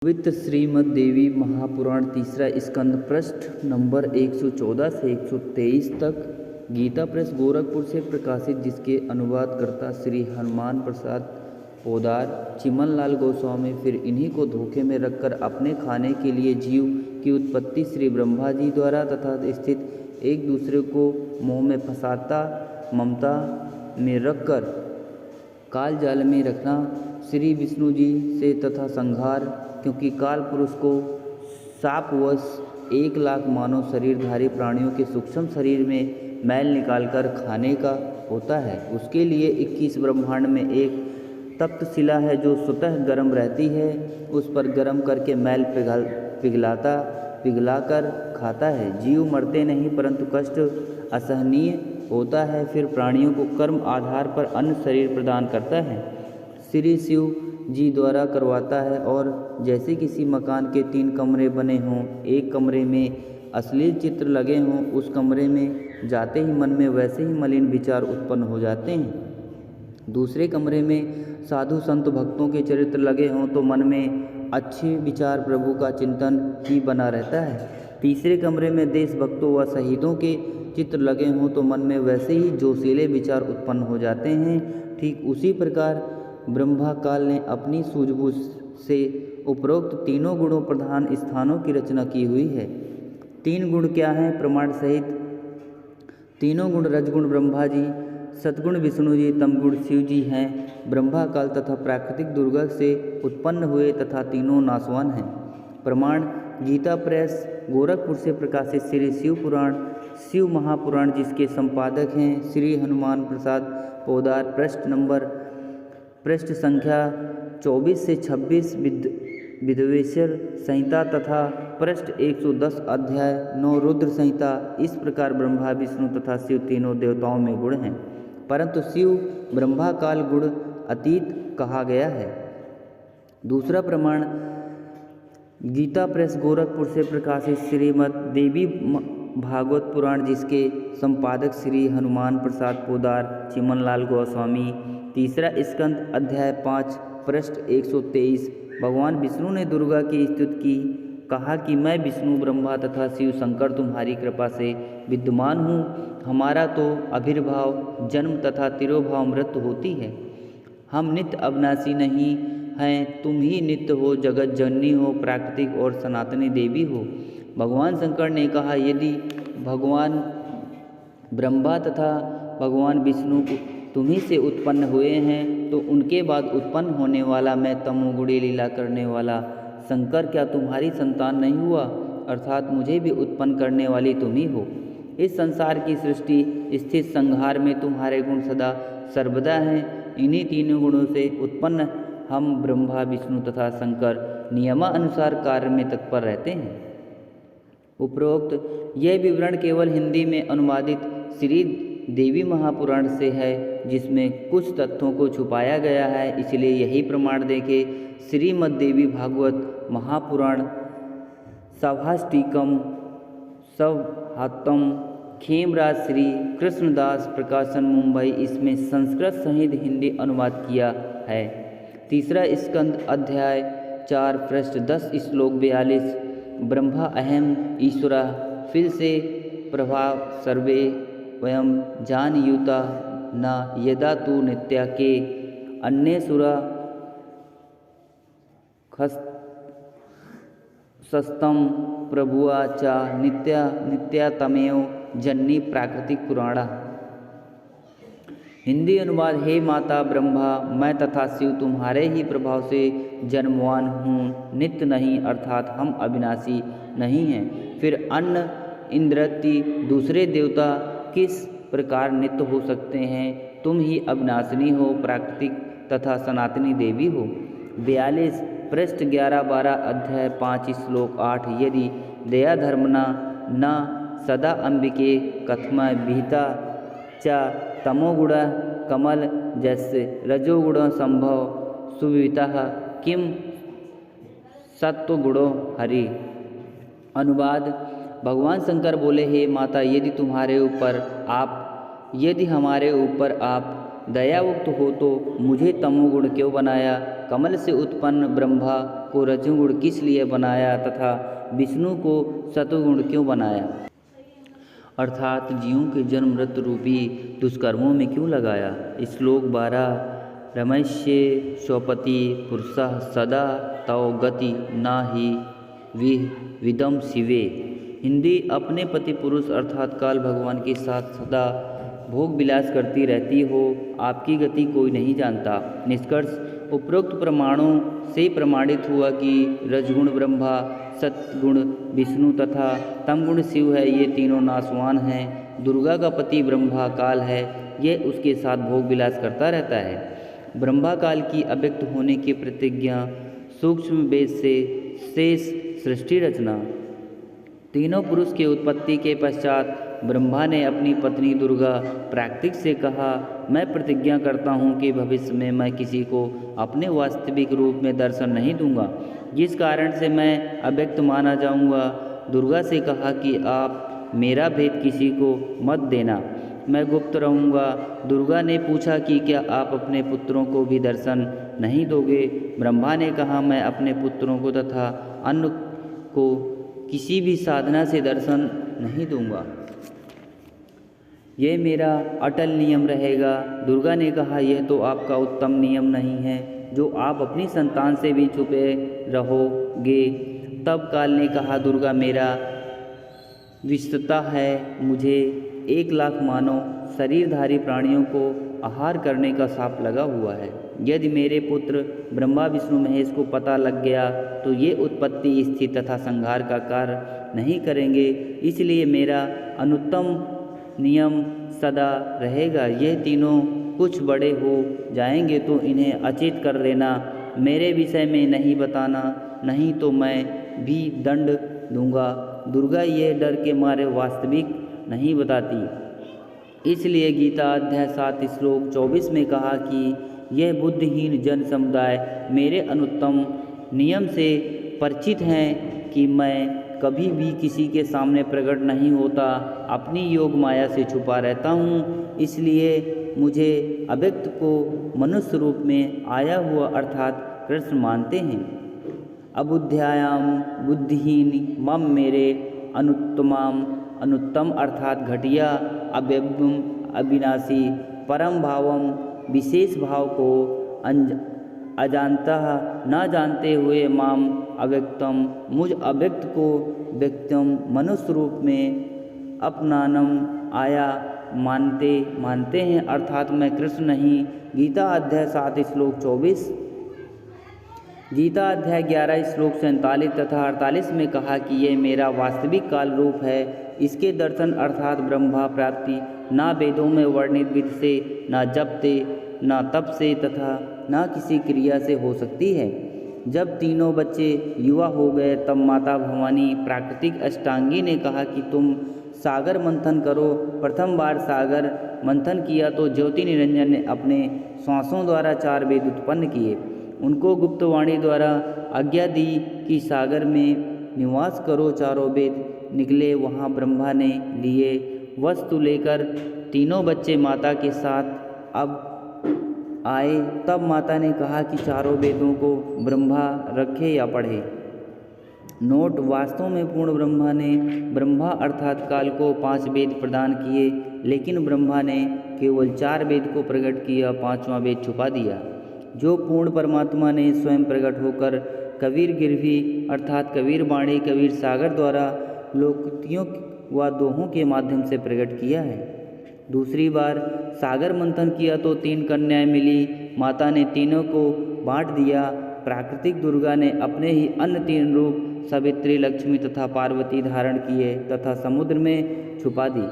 पवित्र श्रीमद् देवी महापुराण तीसरा स्कंद पृष्ठ नंबर 114 से 123 तक गीता प्रेस गोरखपुर से प्रकाशित, जिसके अनुवादकर्ता श्री हनुमान प्रसाद पोदार चिमन लाल गोस्वामी। फिर इन्हीं को धोखे में रखकर अपने खाने के लिए जीव की उत्पत्ति श्री ब्रह्मा जी द्वारा तथा स्थित एक दूसरे को मोह में फंसाता ममता में रखकर काल जाल में रखना श्री विष्णु जी से तथा संहार, क्योंकि काल पुरुष को शापवश 1,00,000 मानव शरीरधारी प्राणियों के सूक्ष्म शरीर में मैल निकालकर खाने का होता है। उसके लिए 21 ब्रह्मांड में एक तप्त शिला है जो स्वतः गर्म रहती है। उस पर गर्म करके मैल पिघलाकर खाता है। जीव मरते नहीं परंतु कष्ट असहनीय होता है। फिर प्राणियों को कर्म आधार पर अन्य शरीर प्रदान करता है, श्री शिव जी द्वारा करवाता है। और जैसे किसी मकान के 3 कमरे बने हों, एक कमरे में अश्लील चित्र लगे हों, उस कमरे में जाते ही मन में वैसे ही मलिन विचार उत्पन्न हो जाते हैं। दूसरे कमरे में साधु संत भक्तों के चरित्र लगे हों तो मन में अच्छे विचार प्रभु का चिंतन ही बना रहता है। तीसरे कमरे में देशभक्तों व शहीदों के चित्र लगे हों तो मन में वैसे ही जोशीले विचार उत्पन्न हो जाते हैं। ठीक उसी प्रकार ब्रह्मा काल ने अपनी सूझबूझ से उपरोक्त तीनों गुणों प्रधान स्थानों की रचना की हुई है। 3 गुण क्या हैं? प्रमाण सहित तीनों गुण रजगुण ब्रह्मा जी, सतगुण विष्णु जी, तमगुण शिव जी हैं। ब्रह्मा काल तथा प्राकृतिक दुर्गा से उत्पन्न हुए तथा तीनों नासवान हैं। प्रमाण गीता प्रेस गोरखपुर से प्रकाशित श्री शिव पुराण, शिव महापुराण, जिसके संपादक हैं श्री हनुमान प्रसाद पोदार। पृष्ठ संख्या 24 से 26 विद्वेश्वर संहिता तथा पृष्ठ 110 अध्याय 9 रुद्र संहिता। इस प्रकार ब्रह्मा विष्णु तथा शिव तीनों देवताओं में गुण हैं, परंतु शिव ब्रह्मा काल गुण अतीत कहा गया है। दूसरा प्रमाण गीता प्रेस गोरखपुर से प्रकाशित श्रीमद् देवी भागवत पुराण, जिसके संपादक श्री हनुमान प्रसाद पोदार चिमन लाल गोस्वामी। तीसरा स्कंद अध्याय 5 पृष्ठ 123। भगवान विष्णु ने दुर्गा की स्तुति की, कहा कि मैं विष्णु ब्रह्मा तथा शिव शंकर तुम्हारी कृपा से विद्यमान हूँ। हमारा तो आविर्भाव जन्म तथा तिरोभाव मृत्यु होती है। हम नित्य अविनाशी नहीं हैं, तुम ही नित्य हो, जगत जननी हो, प्राकृतिक और सनातनी देवी हो। भगवान शंकर ने कहा, यदि भगवान ब्रह्मा तथा भगवान विष्णु तुम्ही से उत्पन्न हुए हैं तो उनके बाद उत्पन्न होने वाला मैं तमोगुणी लीला करने वाला शंकर क्या तुम्हारी संतान नहीं हुआ? अर्थात मुझे भी उत्पन्न करने वाली तुम ही हो। इस संसार की सृष्टि स्थित संहार में तुम्हारे गुण सदा सर्वदा हैं। इन्हीं तीनों गुणों से उत्पन्न हम ब्रह्मा विष्णु तथा शंकर नियमानुसार कार्य में तत्पर रहते हैं। उपरोक्त यह विवरण केवल हिंदी में अनुवादित श्री देवी महापुराण से है, जिसमें कुछ तथ्यों को छुपाया गया है। इसलिए यही प्रमाण देके श्रीमद् देवी भागवत महापुराण सभाष्टिकम सवहातम खेमराज श्री कृष्णदास प्रकाशन मुंबई, इसमें संस्कृत सहित हिंदी अनुवाद किया है। तीसरा स्कंद अध्याय 4 पृष्ठ 10 श्लोक 42। ब्रह्मा अहम ईश्वरा फिर से प्रभाव सर्वे वयम जानयुता न यदा तु नित्या के अन्य सुरा सस्तम प्रभुआ चा नित्या तमेव जन्नी प्राकृतिक पुराणा। हिंदी अनुवाद, हे माता ब्रह्मा, मैं तथा शिव तुम्हारे ही प्रभाव से जन्मवान हूँ, नित्य नहीं, अर्थात हम अविनाशी नहीं हैं। फिर अन्य इंद्रति दूसरे देवता किस प्रकार नित्य हो सकते हैं? तुम ही अविनाशिनी हो, प्राकृतिक तथा सनातनी देवी हो। 42 पृष्ठ 11-12 अध्याय 5 श्लोक 8। यदि दया धर्मना न सदा अंबिके कथमा विहिता च तमोगुण कमल जैसे रजोगुण संभव सुविता किम सत्वगुणो हरि। अनुवाद, भगवान शंकर बोले, हे माता, यदि हमारे ऊपर आप दयायुक्त हो तो मुझे तमोगुण क्यों बनाया? कमल से उत्पन्न ब्रह्मा को रजोगुण किस लिए बनाया तथा विष्णु को सतोगुण क्यों बनाया, अर्थात जीवों के जन्म मृत्यु रूपी दुष्कर्मों में क्यों लगाया। श्लोक 12 रमैष्ये स्वपति पुरुषः सदा तव गति ना ही विदम शिवे। हिंदी। अपने पति पुरुष अर्थात काल भगवान के साथ सदा भोग विलास करती रहती हो, आपकी गति कोई नहीं जानता। निष्कर्ष, उपरोक्त प्रमाणों से प्रमाणित हुआ कि रजगुण ब्रह्मा, सतगुण विष्णु तथा तमगुण शिव है, ये तीनों नाशवान हैं। दुर्गा का पति ब्रह्मा काल है, ये उसके साथ भोग विलास करता रहता है। ब्रह्मा काल की अव्यक्त होने की प्रतिज्ञा, सूक्ष्म वेद से शेष सृष्टि रचना। तीनों पुरुष के उत्पत्ति के पश्चात ब्रह्मा ने अपनी पत्नी दुर्गा प्राकृतिक से कहा, मैं प्रतिज्ञा करता हूँ कि भविष्य में मैं किसी को अपने वास्तविक रूप में दर्शन नहीं दूंगा, जिस कारण से मैं अव्यक्त माना जाऊंगा। दुर्गा से कहा कि आप मेरा भेद किसी को मत देना, मैं गुप्त रहूंगा। दुर्गा ने पूछा कि क्या आप अपने पुत्रों को भी दर्शन नहीं दोगे। ब्रह्मा ने कहा, मैं अपने पुत्रों को तथा अन्य को किसी भी साधना से दर्शन नहीं दूंगा, यह मेरा अटल नियम रहेगा। दुर्गा ने कहा, यह तो आपका उत्तम नियम नहीं है जो आप अपनी संतान से भी छुपे रहोगे। तब काल ने कहा, दुर्गा मेरा विस्तता है, मुझे 1,00,000 मानव शरीरधारी प्राणियों को आहार करने का शाप लगा हुआ है। यदि मेरे पुत्र ब्रह्मा विष्णु महेश को पता लग गया तो ये उत्पत्ति, स्थिति तथा संहार का कार्य नहीं करेंगे, इसलिए मेरा अनुत्तम नियम सदा रहेगा। ये तीनों कुछ बड़े हो जाएंगे तो इन्हें अचेत कर देना, मेरे विषय में नहीं बताना, नहीं तो मैं भी दंड दूंगा। दुर्गा ये डर के मारे वास्तविक नहीं बताती, इसलिए गीता अध्याय 7 श्लोक 24 में कहा कि यह बुद्धिहीन जन समुदाय मेरे अनुत्तम नियम से परिचित हैं कि मैं कभी भी किसी के सामने प्रकट नहीं होता, अपनी योग माया से छुपा रहता हूँ, इसलिए मुझे अव्यक्त को मनुष्य रूप में आया हुआ अर्थात कृष्ण मानते हैं। अबुद्ध्यायाम बुद्धिहीन मम मेरे अनुत्तम अर्थात घटिया, अव्यव्यम अविनाशी, परम भावम विशेष भाव को अजानता न जानते हुए माम अव्यक्तम, मुझ अव्यक्त को व्यक्तम मनुष्य रूप में अपनानम आया मानते हैं, अर्थात मैं कृष्ण नहीं। गीता अध्याय 7 श्लोक 24। गीता अध्याय 11 श्लोक 47 तथा 48 में कहा कि यह मेरा वास्तविक काल रूप है, इसके दर्शन अर्थात ब्रह्मा प्राप्ति ना वेदों में वर्णित विधि से, ना जप से, ना तप से तथा ना किसी क्रिया से हो सकती है। जब तीनों बच्चे युवा हो गए तब माता भवानी प्राकृतिक अष्टांगी ने कहा कि तुम सागर मंथन करो। प्रथम बार सागर मंथन किया तो ज्योति निरंजन ने अपने श्वासों द्वारा 4 वेद उत्पन्न किए। उनको गुप्तवाणी द्वारा आज्ञा दी कि सागर में निवास करो। 4 वेद निकले, वहाँ ब्रह्मा ने लिए वस्तु लेकर तीनों बच्चे माता के साथ अब आए। तब माता ने कहा कि 4 वेदों को ब्रह्मा रखे या पढ़े। नोट: वास्तव में पूर्ण ब्रह्मा ने ब्रह्मा अर्थात काल को 5 वेद प्रदान किए, लेकिन ब्रह्मा ने केवल 4 वेद को प्रकट किया, 5वां वेद छुपा दिया, जो पूर्ण परमात्मा ने स्वयं प्रकट होकर कबीर गिरवी अर्थात कबीर वाणी कबीर सागर द्वारा लोकोक्तियों व दोहों के माध्यम से प्रकट किया है। दूसरी बार सागर मंथन किया तो 3 कन्याएं मिली। माता ने तीनों को बांट दिया। प्राकृतिक दुर्गा ने अपने ही अन्य 3 रूप सावित्री, लक्ष्मी तथा पार्वती धारण किए तथा समुद्र में छुपा दी।